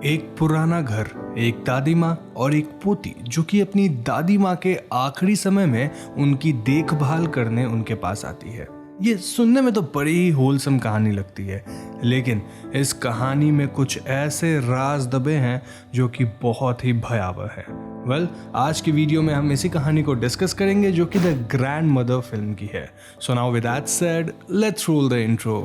एक पुराना घर, एक दादी माँ और एक पोती जो कि अपनी दादी माँ के आखिरी समय में उनकी देखभाल करने उनके पास आती है। ये सुनने में तो बड़ी ही होलसम कहानी लगती है, लेकिन इस कहानी में कुछ ऐसे राज दबे हैं जो कि बहुत ही भयावह है। आज की वीडियो में हम इसी कहानी को डिस्कस करेंगे जो कि द ग्रैंड मदर फिल्म की है। So now with that said, let's roll the intro.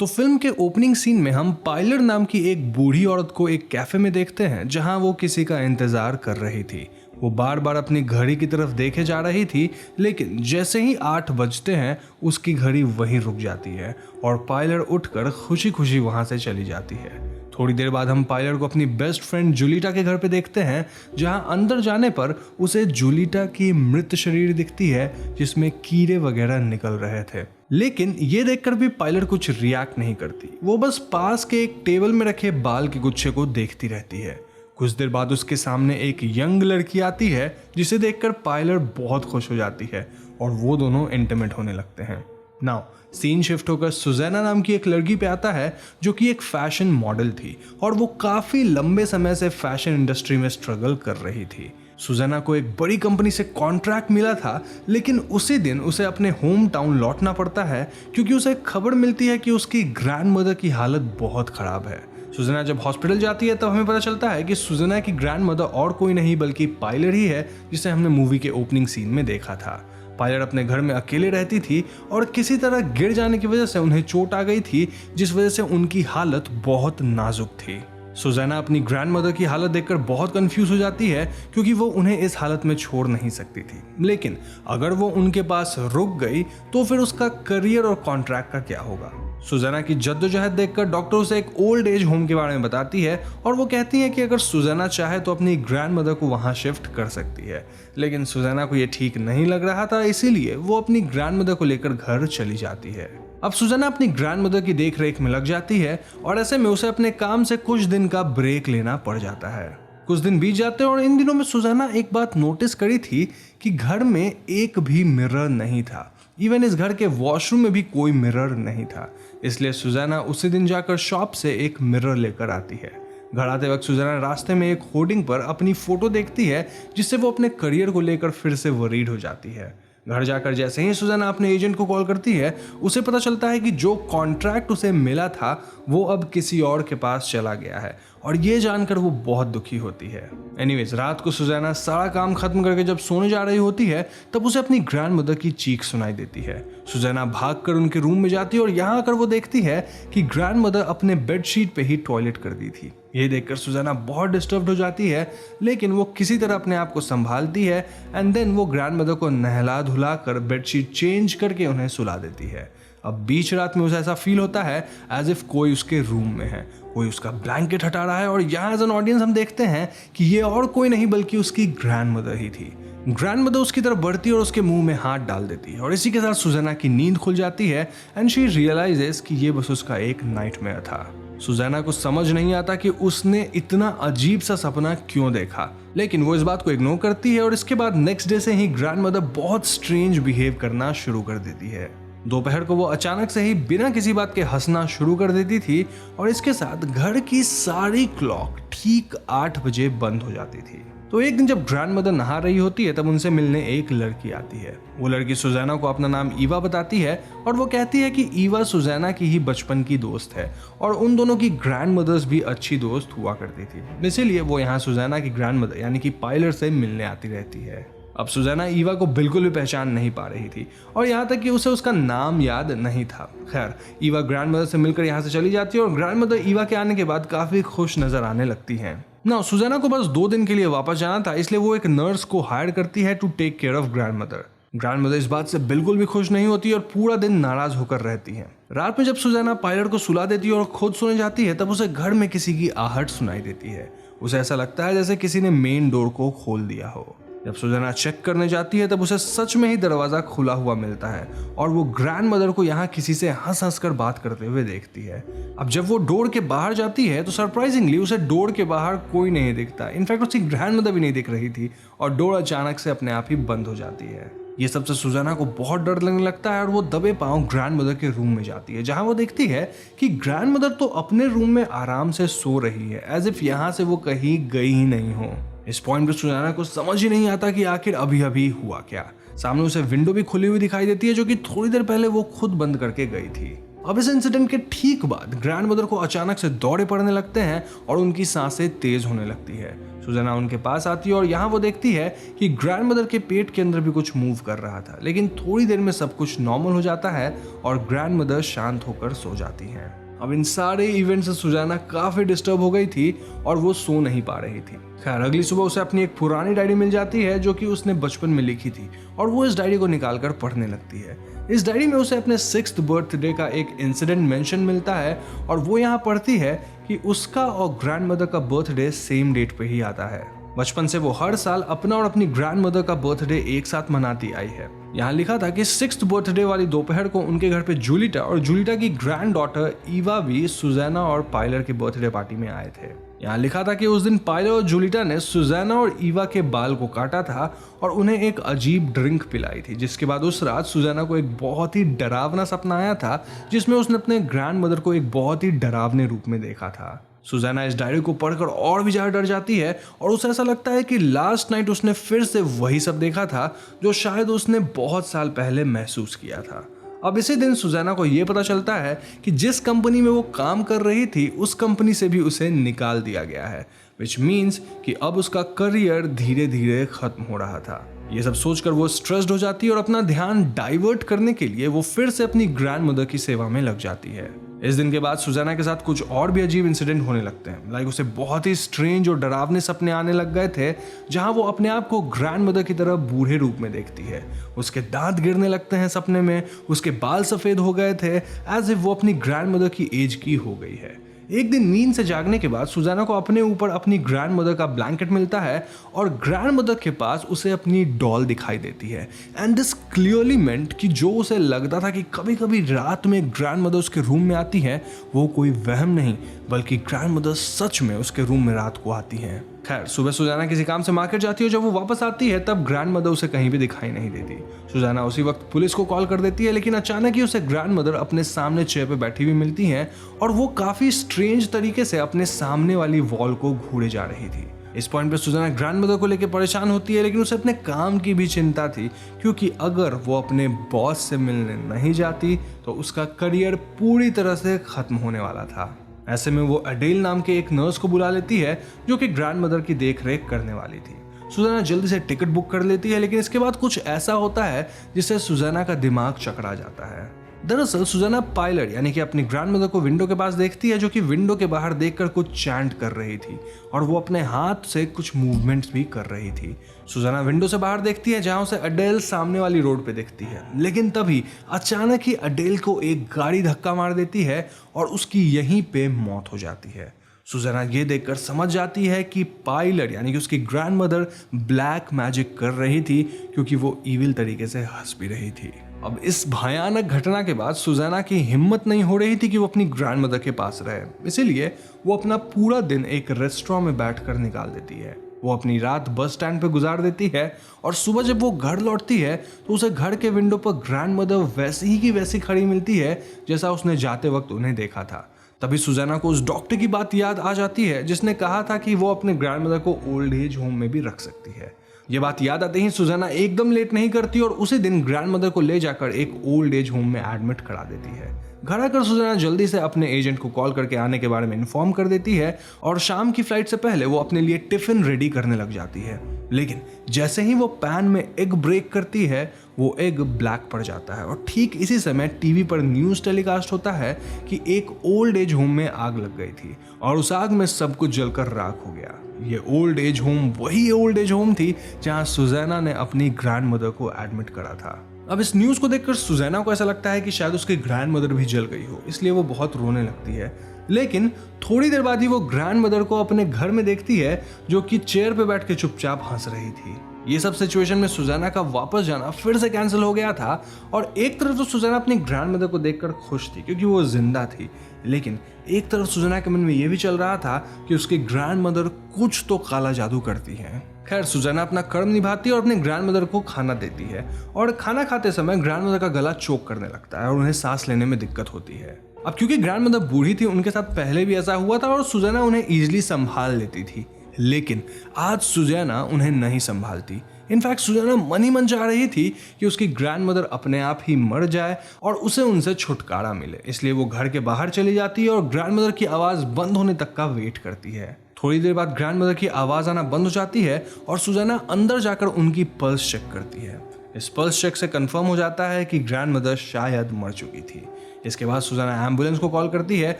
तो फिल्म के ओपनिंग सीन में हम पायलट नाम की एक बूढ़ी औरत को एक कैफे में देखते हैं जहां वो किसी का इंतजार कर रही थी। वो बार बार अपनी घड़ी की तरफ देखे जा रही थी, लेकिन जैसे ही 8 बजते हैं उसकी घड़ी वहीं रुक जाती है और पायलट उठकर खुशी खुशी वहां से चली जाती है। थोड़ी देर बाद हम पायलट को अपनी बेस्ट फ्रेंड जूलिटा के घर पे देखते हैं, जहां अंदर जाने पर उसे जूलिटा की मृत शरीर दिखती है जिसमें कीड़े वगैरह निकल रहे थे। लेकिन ये देखकर भी पायलट कुछ रिएक्ट नहीं करती। वो बस पास के एक टेबल में रखे बाल के गुच्छे को देखती रहती है। कुछ देर बाद उसके सामने एक यंग लड़की आती है जिसे देखकर पायलट बहुत खुश हो जाती है और वो दोनों इंटीमेट होने लगते हैं। नाउ सीन शिफ्ट होकर सुजैना नाम की एक लड़की पे आता है जो कि एक फैशन मॉडल थी और वो काफी लंबे समय से फैशन इंडस्ट्री में स्ट्रगल कर रही थी। सुजैना को एक बड़ी कंपनी से कॉन्ट्रैक्ट मिला था, लेकिन उसी दिन उसे अपने होम टाउन लौटना पड़ता है क्योंकि उसे खबर मिलती है कि उसकी ग्रैंड मदर की हालत बहुत खराब है। सुजैना जब हॉस्पिटल जाती है तब हमें पता चलता है कि सुजैना की ग्रैंड मदर और कोई नहीं बल्कि पायलट ही है, जिसे हमने मूवी के ओपनिंग सीन में देखा था। पायलट अपने घर में अकेले रहती थी और किसी तरह गिर जाने की वजह से उन्हें चोट आ गई थी, जिस वजह से उनकी हालत बहुत नाजुक थी। सुजैना अपनी ग्रैंड मदर की हालत देखकर बहुत कंफ्यूज हो जाती है क्योंकि वो उन्हें इस हालत में छोड़ नहीं सकती थी। लेकिन अगर वो उनके पास रुक गई तो फिर उसका करियर और कॉन्ट्रैक्ट का क्या होगा। सुजैना की जद्दोजहद देखकर डॉक्टर उसे एक ओल्ड एज होम के बारे में बताती है और वो कहती है कि अगर सुजैना चाहे तो अपनी ग्रैंड मदर को वहां शिफ्ट कर सकती है। लेकिन सुजैना को ये ठीक नहीं लग रहा था, इसीलिए वो अपनी ग्रैंड मदर को लेकर घर चली जाती है। अब सुजैना अपनी ग्रैंड मदर की देख रेख में लग जाती है और ऐसे में उसे अपने काम से कुछ दिन का ब्रेक लेना पड़ जाता है। कुछ दिन बीत जाते हैं और इन दिनों में सुजैना एक बात नोटिस करी थी कि घर में एक भी मिरर नहीं था। इवन इस घर के वॉशरूम में भी कोई मिरर नहीं था। इसलिए सुजैना उसी दिन जाकर शॉप से एक मिरर लेकर आती है। घर आते वक्त सुजैना रास्ते में एक होर्डिंग पर अपनी फोटो देखती है, जिससे वो अपने करियर को लेकर फिर से वरीड हो जाती है। घर जाकर जैसे ही सुजैना अपने एजेंट को कॉल करती है, उसे पता चलता है कि जो कॉन्ट्रैक्ट उसे मिला था वो अब किसी और के पास चला गया है और ये जानकर वो बहुत दुखी होती है। एनीवेज, रात को सुजैना सारा काम खत्म करके जब सोने जा रही होती है तब उसे अपनी ग्रैंड मदर की चीख सुनाई देती है। सुजैना भागकर उनके रूम में जाती है और यहाँ आकर वो देखती है कि ग्रैंड मदर अपने बेडशीट पे ही टॉयलेट कर दी थी। ये देखकर सुजैना बहुत डिस्टर्ब हो जाती है, लेकिन वो किसी तरह अपने आप को संभालती है एंड देन वो ग्रैंड मदर को नहला धुला कर बेडशीट चेंज करके उन्हें सुला देती है। अब बीच रात में उसे ऐसा फील होता है एज इफ कोई उसके रूम में है, कोई उसका ब्लैंकेट हटा रहा है और यहाँ एज एन ऑडियंस हम देखते हैं कि ये और कोई नहीं बल्कि उसकी ग्रैंड मदर ही थी। ग्रैंड मदर उसकी तरफ बढ़ती है और उसके मुंह में हाथ डाल देती है और इसी के साथ सुजैना की नींद खुल जाती है एंड शी रियलाइजेस कि ये बस उसका एक नाइटमेयर था। सुजैना को समझ नहीं आता कि उसने इतना अजीब सा सपना क्यों देखा, लेकिन वो इस बात को इग्नोर करती है और इसके बाद नेक्स्ट डे से ही ग्रैंड मदर बहुत स्ट्रेंज बिहेव करना शुरू कर देती है। दोपहर को वो अचानक से ही बिना किसी बात के हंसना शुरू कर देती थी और इसके साथ घर की सारी क्लॉक ठीक 8 बजे बंद हो जाती थी। तो एक दिन जब ग्रैंड मदर नहा रही होती है तब उनसे मिलने एक लड़की आती है। वो लड़की सुजैना को अपना नाम ईवा बताती है और वो कहती है कि ईवा सुजैना की ही बचपन की दोस्त है और उन दोनों की ग्रैंड मदर्स भी अच्छी दोस्त हुआ करती थी। इसीलिए वो यहाँ सुजैना की ग्रैंड मदर यानी कि पायलट से मिलने आती रहती है। अब सुजैना ईवा को बिल्कुल भी पहचान नहीं पा रही थी और यहाँ तक कि उसे उसका नाम याद नहीं था। खैर, ईवा ग्रैंड मदर से मिलकर यहाँ से चली जाती है और ग्रैंड मदर ईवा के आने के बाद काफी खुश नजर आने लगती हैं। ना सुजैना को बस 2 दिन के लिए वापस जाना था, इसलिए वो एक नर्स को हायर करती है to take care of grandmother. Grandmother इस बात से बिल्कुल भी खुश नहीं होती और पूरा दिन नाराज होकर रहती हैं। रात में जब सुजैना पायलट को सुला देती है और खुद सोने जाती है तब उसे घर में किसी की आहट सुनाई देती है। उसे ऐसा लगता है जैसे किसी ने मेन डोर को खोल दिया हो। जब सुजैना चेक करने जाती है तब उसे सच में ही दरवाजा खुला हुआ मिलता है और वो ग्रैंड मदर को यहाँ किसी से हंस हंस कर बात करते हुए देखती है। अब जब वो डोर के बाहर जाती है तो सरप्राइजिंगली उसे डोर के बाहर कोई नहीं दिखता। इनफैक्ट उसकी ग्रैंड मदर भी नहीं दिख रही थी और डोर अचानक से अपने आप ही बंद हो जाती है। ये सबसे सुजाना को बहुत डर लगने लगता है और वो दबे पांव ग्रैंड मदर के रूम में जाती है, जहां वो देखती है कि ग्रैंड मदर तो अपने रूम में आराम से सो रही है, एज इफ यहाँ से वो कहीं गई ही नहीं हो। इस पॉइंट पे सुजाना को समझ ही नहीं आता कि आखिर अभी अभी हुआ क्या। सामने उसे विंडो भी खुली हुई दिखाई देती है, जो कि थोड़ी देर पहले वो खुद बंद करके गई थी। अब इस इंसिडेंट के ठीक बाद ग्रैंड मदर को अचानक से दौरे पड़ने लगते हैं और उनकी सांसें तेज होने लगती है। सुजाना उनके पास आती है और यहाँ वो देखती है कि ग्रैंड मदर के पेट के अंदर भी कुछ मूव कर रहा था, लेकिन थोड़ी देर में सब कुछ नॉर्मल हो जाता है और ग्रैंड मदर शांत होकर सो जाती हैं। अब इन सारे इवेंट से सुजाना काफी डिस्टर्ब हो गई थी और वो सो नहीं पा रही थी। खैर अगली सुबह उसे अपनी एक पुरानी डायरी मिल जाती है, जो कि उसने बचपन में लिखी थी, और वो इस डायरी को निकालकर पढ़ने लगती है। इस डायरी में उसे अपने 6th बर्थडे का एक इंसिडेंट मेंशन मिलता है और वो यहाँ पढ़ती है कि उसका और ग्रैंड मदर का बर्थडे सेम डेट पे ही आता है। बचपन से वो हर साल अपना और अपनी ग्रैंड मदर का बर्थडे एक साथ मनाती आई है। यहाँ लिखा था कि 6th बर्थडे वाली दोपहर को उनके घर पे जूलिटा और जूलिटा की ग्रैंड डॉटर ईवा भी सुजाना और पायलर की बर्थडे पार्टी में आए थे। यहाँ लिखा था कि उस दिन पायलर और जूलिटा ने सुजाना और ईवा के बाल को काटा था और उन्हें एक अजीब ड्रिंक पिलाई थी, जिसके बाद उस रात सुजाना को एक बहुत ही डरावना सपना आया था, जिसमें उसने अपने ग्रैंड मदर को एक बहुत ही डरावने रूप में देखा था। सुजाना इस डायरी को पढ़कर और भी ज्यादा डर जाती है और उसे ऐसा लगता है कि लास्ट नाइट उसने फिर से वही सब देखा था जो शायद उसने बहुत साल पहले महसूस किया था। अब इसी दिन सुजाना को यह पता चलता है कि जिस कंपनी में वो काम कर रही थी उस कंपनी से भी उसे निकाल दिया गया है, विच मीन्स कि अब उसका करियर धीरे धीरे खत्म हो रहा था। ये सब सोचकर वो स्ट्रेस्ड हो जाती है और अपना ध्यान डाइवर्ट करने के लिए वो फिर से अपनी ग्रैंड मदर की सेवा में लग जाती है। इस दिन के बाद सुजाना के साथ कुछ और भी अजीब इंसिडेंट होने लगते हैं। लाइक उसे बहुत ही स्ट्रेंज और डरावने सपने आने लग गए थे, जहां वो अपने आप को ग्रैंड मदर की तरह बूढ़े रूप में देखती है। उसके दांत गिरने लगते हैं सपने में, उसके बाल सफेद हो गए थे, एज इफ वो अपनी ग्रैंड मदर की एज की हो गई है। एक दिन नींद से जागने के बाद सुजाना को अपने ऊपर अपनी ग्रैंड मदर का ब्लैंकेट मिलता है और ग्रैंड मदर के पास उसे अपनी डॉल दिखाई देती है। एंड दिस क्लियरली मेंट कि जो उसे लगता था कि कभी कभी रात में ग्रैंड मदर उसके रूम में आती है, वो कोई वहम नहीं बल्कि ग्रैंड मदर सच में उसके रूम में रात को आती हैं। खैर सुबह सुजाना किसी काम से मार्केट जाती है, जब वो वापस आती है तब ग्रैंड मदर उसे कहीं भी दिखाई नहीं देती। सुजाना उसी वक्त पुलिस को कॉल कर देती है, लेकिन अचानक ही उसे ग्रैंड मदर अपने सामने चेयर पे बैठी हुई मिलती हैं और वो काफी स्ट्रेंज तरीके से अपने सामने वाली वॉल को घूरे जा रही थी। इस पॉइंट पे सुजाना ग्रैंड मदर को लेकर परेशान होती है, लेकिन उसे अपने काम की भी चिंता थी, क्योंकि अगर वो अपने बॉस से मिलने नहीं जाती तो उसका करियर पूरी तरह से खत्म होने वाला था। ऐसे में वो अडेल नाम के एक नर्स को बुला लेती है, जो कि ग्रैंड मदर की देखरेख करने वाली थी। सुजाना जल्दी से टिकट बुक कर लेती है, लेकिन इसके बाद कुछ ऐसा होता है जिससे सुजाना का दिमाग चकरा जाता है। दरअसल सुजाना पायलर यानी कि अपनी ग्रैंड मदर को विंडो के पास देखती है, जो कि विंडो के बाहर देखकर कुछ चैंट कर रही थी और वो अपने हाथ से कुछ मूवमेंट्स भी कर रही थी। सुजाना विंडो से बाहर देखती है, जहां उसे अडेल सामने वाली रोड पे दिखती है, लेकिन तभी अचानक ही अडेल को एक गाड़ी धक्का मार देती है और उसकी यहीं पे मौत हो जाती है। सुजाना ये देखकर समझ जाती है कि पायलर यानी कि उसकी ग्रैंड मदर ब्लैक मैजिक कर रही थी, क्योंकि वो इविल तरीके से हंस भी रही थी। अब इस भयानक घटना के बाद सुजाना की हिम्मत नहीं हो रही थी कि वो अपनी ग्रैंड मदर के पास रहे, इसीलिए वो अपना पूरा दिन एक रेस्टोरेंट में बैठकर निकाल देती है। वो अपनी रात बस स्टैंड पे गुजार देती है और सुबह जब वो घर लौटती है तो उसे घर के विंडो पर ग्रैंड मदर वैसी ही की वैसी खड़ी मिलती है जैसा उसने जाते वक्त उन्हें देखा था। तभी सुजाना को उस डॉक्टर की बात याद आ जाती है, जिसने कहा था कि वो अपने ग्रैंड मदर को ओल्ड एज होम में भी रख सकती है। ये बात याद आते ही सुजाना एकदम लेट नहीं करती और उसी दिन ग्रैंड मदर को ले जाकर एक ओल्ड एज होम में एडमिट करा देती है। घर आकर सुजाना जल्दी से अपने एजेंट को कॉल करके आने के बारे में इन्फॉर्म कर देती है और शाम की फ्लाइट से पहले वो अपने लिए टिफिन रेडी करने लग जाती है। लेकिन जैसे ही वो पैन में एग ब्रेक करती है, वो एग ब्लैक पड़ जाता है और ठीक इसी समय टीवी पर न्यूज़ टेलीकास्ट होता है कि एक ओल्ड एज होम में आग लग गई थी और उस आग में सब कुछ जलकर राख हो गया। ये ओल्ड एज होम वही ओल्ड एज होम थी जहां सुजाना ने अपनी ग्रैंड मदर को एडमिट करा था। अब इस न्यूज़ को देखकर सुजाना को ऐसा लगता है कि शायद उसकी ग्रैंड मदर भी जल गई हो, इसलिए वो बहुत रोने लगती है। लेकिन थोड़ी देर बाद ही वो ग्रैंड मदर को अपने घर में देखती है, जो कि चेयर पे बैठ के चुपचाप हंस रही थी। ये सब सिचुएशन में सुजैना का वापस जाना फिर से कैंसिल हो गया था और एक तरफ तो सुजैना अपनी ग्रैंडमदर को देखकर खुश थी क्योंकि वो जिंदा थी, लेकिन एक तरफ सुजैना के मन में ये भी चल रहा था कि उसकी ग्रैंडमदर कुछ तो काला जादू करती है। खैर, सुजैना अपना कर्म निभाती है और अपने ग्रैंडमदर को खाना देती है और खाना खाते समय ग्रैंडमदर का गला चोक करने लगता है और उन्हें सांस लेने में दिक्कत होती है। अब क्योंकि ग्रैंडमदर बूढ़ी थी, उनके साथ पहले भी ऐसा हुआ था और सुजैना उन्हें इजीली संभाल लेती थी, लेकिन आज सुजैना उन्हें नहीं संभालती। इनफैक्ट सुजैना मन ही मन चाह रही थी कि उसकी ग्रैंडमदर अपने आप ही मर जाए और उसे उनसे छुटकारा मिले, इसलिए वो घर के बाहर चली जाती है और ग्रैंडमदर की आवाज बंद होने तक का वेट करती है। थोड़ी देर बाद ग्रैंडमदर की आवाज आना बंद हो जाती है और सुजैना अंदर जाकर उनकी पल्स चेक करती है। इस पल्स चेक से कंफर्म हो जाता है कि ग्रैंडमदर शायद मर चुकी थी। इसके बाद सुजैना एम्बुलेंस को कॉल करती है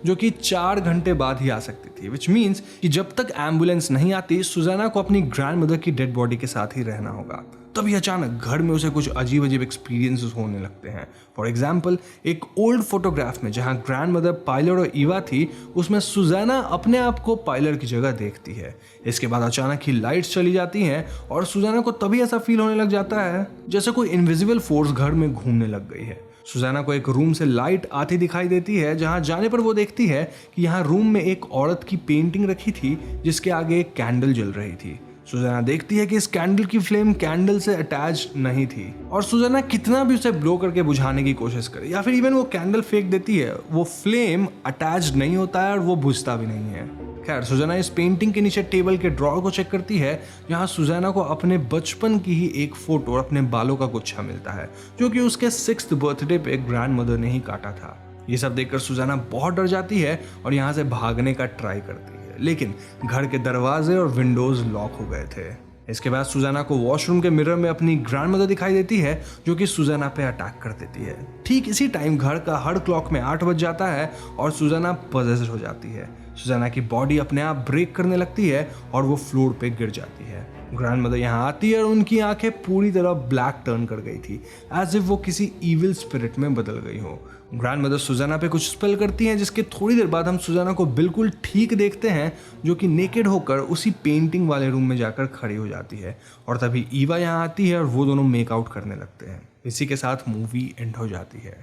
जो कि 4 घंटे बाद ही आ सकती थी, विच मीन्स कि जब तक एम्बुलेंस नहीं आती सुजैना को अपनी ग्रैंडमदर की डेड बॉडी के साथ ही रहना होगा। तभी अचानक घर में उसे कुछ अजीब अजीब एक्सपीरियंसेस होने लगते हैं। फॉर एग्जाम्पल, एक ओल्ड फोटोग्राफ में जहां ग्रैंडमदर पायलर और ईवा थी, उसमें सुजैना अपने आप को पायलर की जगह देखती है। इसके बाद अचानक ही लाइट्स चली जाती हैं और सुजैना को तभी ऐसा फील होने लग जाता है जैसे कोई इनविजिबल फोर्स घर में घूमने लग गई है। सुजैना को एक रूम से लाइट आती दिखाई देती है, जहां जाने पर वो देखती है कि यहाँ रूम में एक औरत की पेंटिंग रखी थी जिसके आगे एक कैंडल जल रही थी। सुजैना देखती है कि इस कैंडल की फ्लेम कैंडल से अटैच नहीं थी और सुजैना कितना भी उसे ब्लो करके बुझाने की कोशिश करे या फिर इवन वो कैंडल फेंक देती है, वो फ्लेम अटैच नहीं होता है और वो बुझता भी नहीं है। खैर, सुजैना इस पेंटिंग के नीचे टेबल के ड्रॉर को चेक करती है जहां सुजैना को अपने बचपन की ही एक फोटो और अपने बालों का गुच्छा मिलता है जो कि उसके 6th बर्थडे पे ग्रैंडमदर ने ही काटा था। ये सब देखकर सुजैना बहुत डर जाती है और यहाँ से भागने का ट्राई करती है, लेकिन घर के दरवाजे और विंडोज लॉक हो गए थे। इसके बाद सुजैना को वॉशरूम के मिरर में अपनी ग्रैंडमदर दिखाई देती है जो कि सुजैना पे अटैक कर देती है। ठीक इसी टाइम घर का हर क्लॉक में 8 बज जाता है और सुजैना पॉजेस्ड हो जाती है। सुजैना की बॉडी अपने आप ब्रेक करने लगती है और वो फ्लोर पे गिर जाती है। ग्रैंडमदर यहाँ आती है और उनकी आंखें पूरी तरह ब्लैक टर्न कर गई थी, एज इफ वो किसी इविल स्पिरिट में बदल गई हो। ग्रैंडमदर सुजैना पे कुछ स्पेल करती हैं जिसके थोड़ी देर बाद हम सुजैना को बिल्कुल ठीक देखते हैं जो कि नेकेड होकर उसी पेंटिंग वाले रूम में जाकर खड़ी हो जाती है और तभी ईवा यहाँ आती है और वो दोनों मेकआउट करने लगते हैं। इसी के साथ मूवी एंड हो जाती है।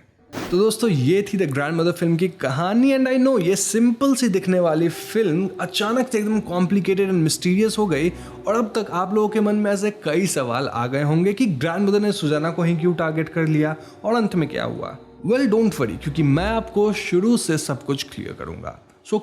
तो दोस्तों, ये थी द ग्रैंडमदर फिल्म की कहानी एंड आई नो ये सिंपल सी दिखने वाली फिल्म अचानक से एकदम कॉम्प्लिकेटेड एंड मिस्टीरियस हो गई और अब तक आप लोगों के मन में ऐसे कई सवाल आ गए होंगे कि ग्रैंडमदर ने सुजैना को ही क्यों टारगेट कर लिया और अंत में क्या हुआ। वेल, डोंट वरी, क्योंकि मैं आपको शुरू से सब कुछ क्लियर करूंगा।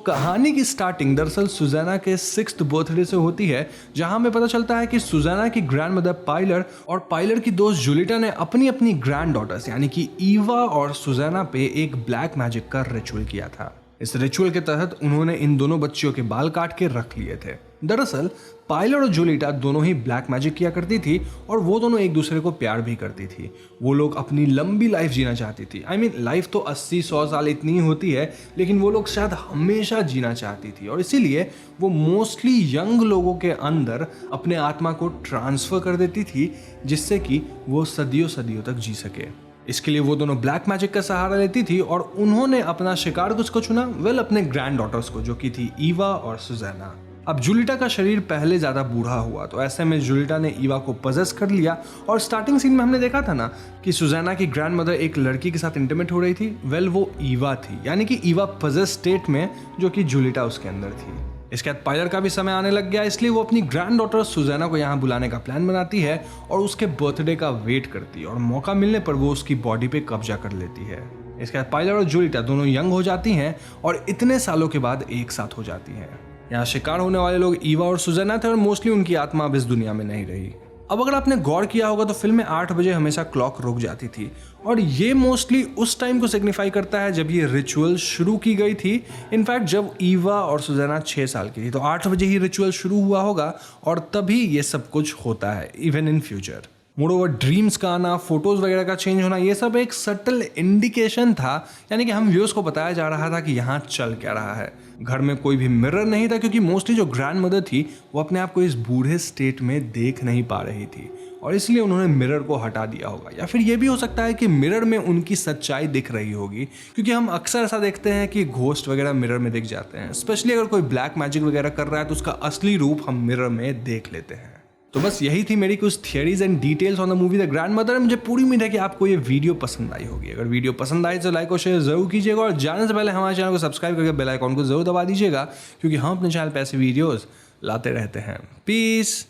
कहानी की स्टार्टिंग दरअसल सुजैना के 6th बर्थडे से होती है, जहां हमें पता चलता है कि सुजैना की ग्रैंडमदर पायलर और पायलर की दोस्त जूलिटा ने अपनी अपनी ग्रैंड डॉटर्स यानी कि ईवा और सुजैना पे एक ब्लैक मैजिक का रिचुअल किया था। इस रिचुअल के तहत उन्होंने इन दोनों बच्चियों के बाल काट के रख लिए थे। दरअसल पायलर और जूलिटा दोनों ही ब्लैक मैजिक किया करती थी और वो दोनों एक दूसरे को प्यार भी करती थी। वो लोग अपनी लंबी लाइफ जीना चाहती थी। लाइफ तो 80-100 साल इतनी ही होती है, लेकिन वो लोग शायद हमेशा जीना चाहती थी और इसीलिए वो मोस्टली यंग लोगों के अंदर अपने आत्मा को ट्रांसफर कर देती थी जिससे कि वो सदियों सदियों तक जी सके। इसके लिए वो दोनों ब्लैक मैजिक का सहारा लेती थी और उन्होंने अपना शिकार किसको चुना? वेल, अपने ग्रैंड डॉटर्स को, जो कि थी ईवा और सुजैना। अब जूलिटा का शरीर पहले ज्यादा बूढ़ा हुआ तो ऐसे में जूलिटा ने ईवा को पजेस कर लिया और स्टार्टिंग सीन में हमने देखा था ना कि सुजैना की ग्रैंडमदर एक लड़की के साथ इंटीमेट हो रही थी। वेल, वो ईवा थी, यानी कि ईवा पजेस स्टेट में, जो कि जूलिटा उसके अंदर थी। इसके बाद पायलर का भी समय आने लग गया, इसलिए वो अपनी ग्रैंड डॉटर सुजैना को यहाँ बुलाने का प्लान बनाती है और उसके बर्थडे का वेट करती है और मौका मिलने पर वो उसकी बॉडी पे कब्जा कर लेती है। इसके बाद पायलर और जूलिटा दोनों यंग हो जाती हैं और इतने सालों के बाद एक साथ हो जाती हैं। यहाँ शिकार होने वाले लोग ईवा और सुजैना थे और मोस्टली उनकी आत्मा अब इस दुनिया में नहीं रही। अब अगर आपने गौर किया होगा तो फिल्म में 8 बजे हमेशा क्लॉक रुक जाती थी और ये मोस्टली उस टाइम को सिग्निफाई करता है जब ये रिचुअल शुरू की गई थी। इनफैक्ट जब ईवा और सुजैना 6 साल की थी तो 8 बजे ही रिचुअल शुरू हुआ होगा और तभी ये सब कुछ होता है even in future. Moreover dreams का आना, फोटोज वगैरह का चेंज होना, ये सब एक सटल इंडिकेशन था, यानी कि हम व्यूअर्स को बताया जा रहा था कि यहाँ चल क्या रहा है। घर में कोई भी मिरर नहीं था क्योंकि मोस्टली जो ग्रैंड मदर थी वो अपने आप को इस बूढ़े स्टेट में देख नहीं पा रही थी और इसलिए उन्होंने मिरर को हटा दिया होगा। या फिर ये भी हो सकता है कि मिरर में उनकी सच्चाई दिख रही होगी, क्योंकि हम अक्सर ऐसा देखते हैं कि घोस्ट वगैरह मिरर में दिख जाते हैं। स्पेशली अगर कोई ब्लैक मैजिक वगैरह कर रहा है तो उसका असली रूप हम मिरर में देख लेते हैं। तो बस यही थी मेरी कुछ theories and details on the movie the grandmother. मुझे पूरी उम्मीद है कि आपको ये वीडियो पसंद आई होगी। अगर वीडियो पसंद आई तो लाइक और शेयर जरूर कीजिएगा और जाने से पहले हमारे चैनल को सब्सक्राइब करके बेल आइकॉन को जरूर दबा दीजिएगा, क्योंकि हम अपने चैनल पे ऐसे वीडियोस लाते रहते हैं। पीस।